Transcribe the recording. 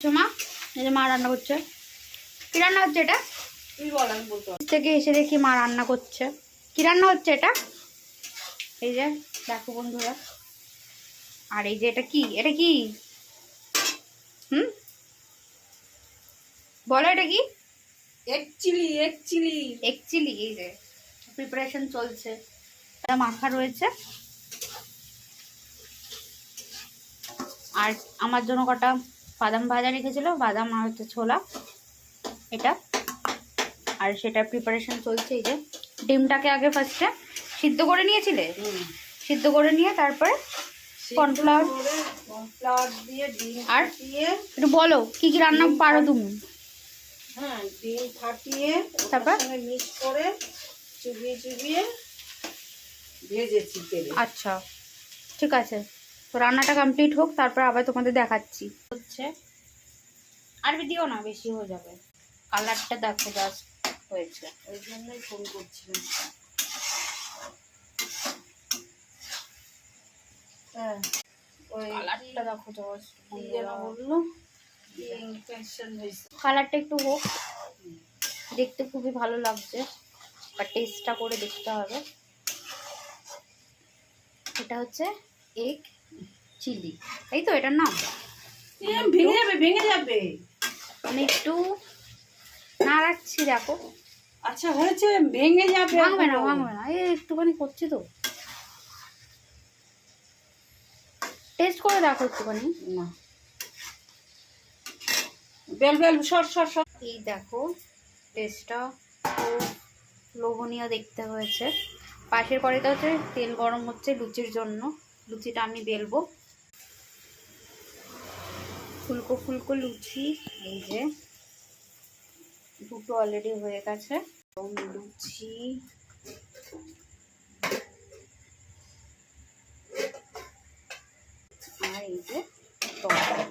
মা এই যে মা রান্না করছে। কি রান্না হচ্ছে এটা? তুই বল, আমি বলতে পারবো। থেকে এসে দেখি মা রান্না করছে। কি রান্না হচ্ছে এটা? এই যে দেখো বন্ধুরা। আর এই যে এটা কি? এটা কি? বলো এটা কি? Egg chilli, egg chilli. Egg chilli. এই যে প্রিপারেশন চলছে, এটা মাখা রয়েছে। আর আমার জন্য কটা বাদাম ভাজা রেখেছিল, বাদাম আর হচ্ছে ছোলা এটা। আর সেটার প্রিপারেশন চলছে। এই যে ডিমটাকে আগে ফার্স্টে সিদ্ধ করে নিয়েছিলে, সিদ্ধ করে নিয়ে তারপরে কর্নফ্লাওয়ার দিয়ে ডিম আর ফাটিয়ে, একটু বলো কি কি রান্না পারো তুমি? হ্যাঁ, ডিম ফাটিয়ে তারপর সঙ্গে মিক্স করে চুবিয়ে চুবিয়ে ভেজেছি তেলে। আচ্ছা ঠিক আছে, তো রান্নাটা কমপ্লিট হোক, তারপর আবার তোমাদের দেখাচ্ছি। হচ্ছে আর দিও না, বেশি হয়ে যাবে। কালারটা দেখো জাস্ট হয়েছে, ওই জন্যই ফোন করছিলাম। হ্যাঁ, ওই কালারটা দেখো জাস্ট। কি যেন বললো, ইনফেকশন হয়েছে। কালারটা একটু হোক, দেখতে খুবই ভালো লাগছে, বা টেস্টটা করে দেখতে হবে। এটা হচ্ছে এগ চিলি, তাই তো এটার নাম? ভেঙে যাবে, ভেঙে যাবে। আমি একটু নাড়াচ্ছি, দেখো। আচ্ছা হয়েছে, ভেঙে যাবে। ভাঙবে না, ভাঙবে না, এই একটুখানি করছি তো। টেস্ট করে দেখো একটুখানি। না, বেল বেল সর সর সর। এই দেখো টেস্টটা খুব লোভনীয় দেখতে হয়েছে। পাশের কড়াইতে হচ্ছে তেল গরম হচ্ছে লুচির জন্য। লুচিটা আমি বেলবো, ফুলকো ফুলকো লুচি। এই যে দুটো অলরেডি হয়ে গেছে লুচি। আর এই যে তরকারি।